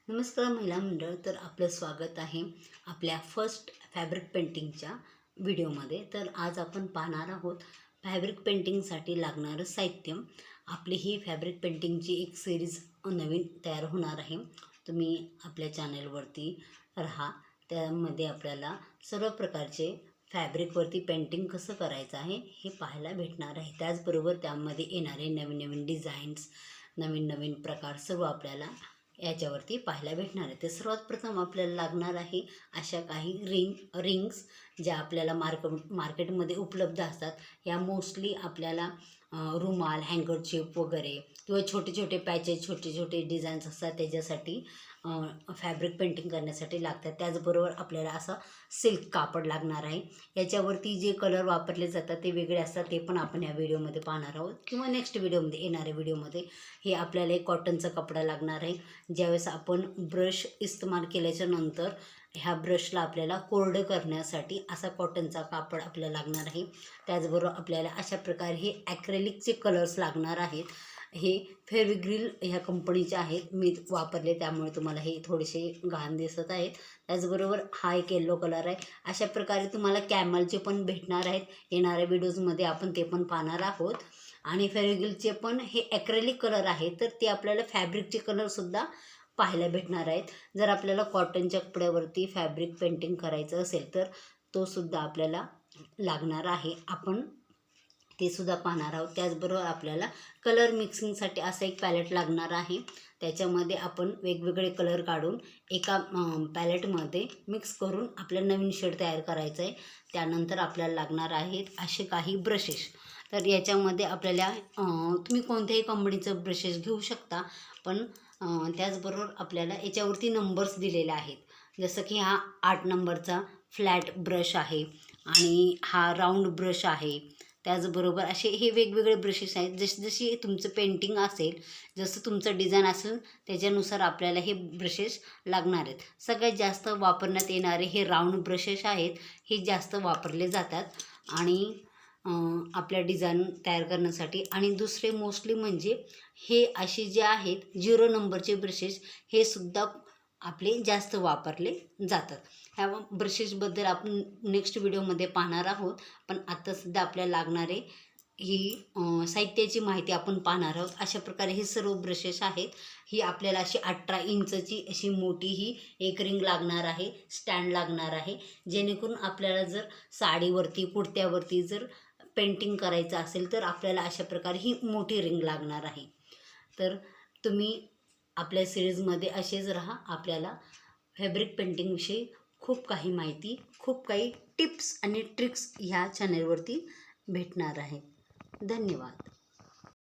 नमस्कार महिला मंडळ. तर आपलं स्वागत आहे आपल्या फर्स्ट फॅब्रिक पेंटिंगच्या व्हिडिओमध्ये. तर आज आपण पाहणार आहोत फॅब्रिक पेंटिंगसाठी लागणारं साहित्य. आपली ही फॅब्रिक पेंटिंगची एक सिरीज नवीन तयार होणार आहे. तुम्ही आपल्या चॅनलवरती राहा. त्यामध्ये आपल्याला सर्व प्रकारचे फॅब्रिकवरती पेंटिंग कसं करायचं आहे हे पाहायला भेटणार आहे. त्याचबरोबर त्यामध्ये येणारे नवीन नवीन डिझाईन्स, नवीन नवीन प्रकार सर्व आपल्याला याच्यावरती पाहायला भेटणार आहे. तर सर्वात प्रथम आपल्याला लागणार आहे अशा काही रिंग्स ज्या आपल्याला मार्केटमध्ये उपलब्ध असतात. या मोस्टली आपल्याला रुमाल, हँकरचीप वगैरे किंवा छोटे छोटे पॅचेस, छोटे छोटे डिझाईन्स असतात त्याच्यासाठी फॅब्रिक पेंटिंग करण्यासाठी लागतात. त्याचबरोबर आपल्याला असं सिल्क कापड लागणार आहे. याच्यावरती जे कलर वापरले जातात ते वेगळे असतात, ते पण आपण या व्हिडिओमध्ये पाहणार आहोत किंवा नेक्स्ट व्हिडिओमध्ये, येणाऱ्या व्हिडिओमध्ये. हे आपल्याला एक कॉटनचा कपडा लागणार आहे. ज्यावेळेस आपण ब्रश इस्तेमाल केल्याच्या नंतर ह्या ब्रशला आपल्याला कोरडं करण्यासाठी असा कॉटनचा कापड आपल्याला लागणार आहे. त्याचबरोबर आपल्याला अशा प्रकारे हे ॲक्रेलिकचे कलर्स लागणार आहेत. हे फेविग्रिल ह्या कंपनीचे आहेत, मी वापरले त्यामुळे तुम्हाला हे थोडेसे घाण दिसत आहेत. त्याचबरोबर हा एक येल्लो कलर आहे. अशा प्रकारे तुम्हाला कॅमलचे पण भेटणार आहेत. येणाऱ्या व्हिडिओजमध्ये आपण ते पण पाहणार आहोत. आणि फेविग्रिलचे पण हे ॲक्रेलिक कलर आहे, तर ते आपल्याला फॅब्रिकचे कलरसुद्धा पाहायला भेटणार आहेत. जर आपल्याला कॉटनच्या कपड्यावरती फॅब्रिक पेंटिंग करायचं असेल तर तो सुद्धा आपल्याला लागणार आहे. आपण ते सुद्धा पाहणार आहोत. त्याचबरोबर आपल्याला कलर मिक्सिंगसाठी असं एक पॅलेट लागणार आहे. त्याच्यामध्ये आपण वेगवेगळे कलर काढून एका पॅलेटमध्ये मिक्स करून आपल्याला नवीन शेड तयार करायचं आहे. त्यानंतर आपल्याला लागणार आहेत असे काही ब्रशेस. तर याच्यामध्ये आपल्याला तुम्ही कोणत्याही कंपनीचं ब्रशेस घेऊ शकता, पण त्याचबरोबर आपल्याला याच्यावरती नंबर्स दिलेले आहेत. जसं की हा 8 नंबरचा फ्लॅट ब्रश आहे आणि हा राऊंड ब्रश आहे. त्याचबरोबर असे हे वेगवेगळे ब्रशेस आहेत. जशी तुमचं पेंटिंग असेल, जसं तुमचं डिझाईन असेल त्याच्यानुसार आपल्याला हे ब्रशेस लागणार आहेत. सगळ्यात जास्त वापरण्यात येणारे हे राऊंड ब्रशेस आहेत. हे जास्त वापरले जातात आणि आपल्या डिझाईन तयार करण्यासाठी. आणि दुसरे मोस्टली म्हणजे हे असे जे आहेत 0 नंबरचे ब्रशेस, हे सुद्धा आपले जास्त वापरले जातात. ह्या ब्रशेसबद्दल आपण नेक्स्ट व्हिडिओमध्ये पाहणार आहोत. पण आता सध्या आपल्याला लागणारे ही साहित्याची माहिती आपण पाहणार आहोत. अशा प्रकारे हे सर्व ब्रशेस आहेत. ही आपल्याला अशी 18 इंचची अशी मोठी ही एक रिंग लागणार आहे, स्टँड लागणार आहे. जेणेकरून आपल्याला जर साडीवरती, कुर्त्यावरती जर पेंटिंग करायचं असेल तर आपल्याला अशा प्रकारे ही मोठी रिंग लागणार आहे. तर तुम्ही आपल्या सिरीजमध्ये असेच राहा. आपल्याला फॅब्रिक पेंटिंगविषयी खूप काही माहिती, खूप काही टिप्स आणि ट्रिक्स ह्या चॅनलवरती भेटणार आहे. धन्यवाद.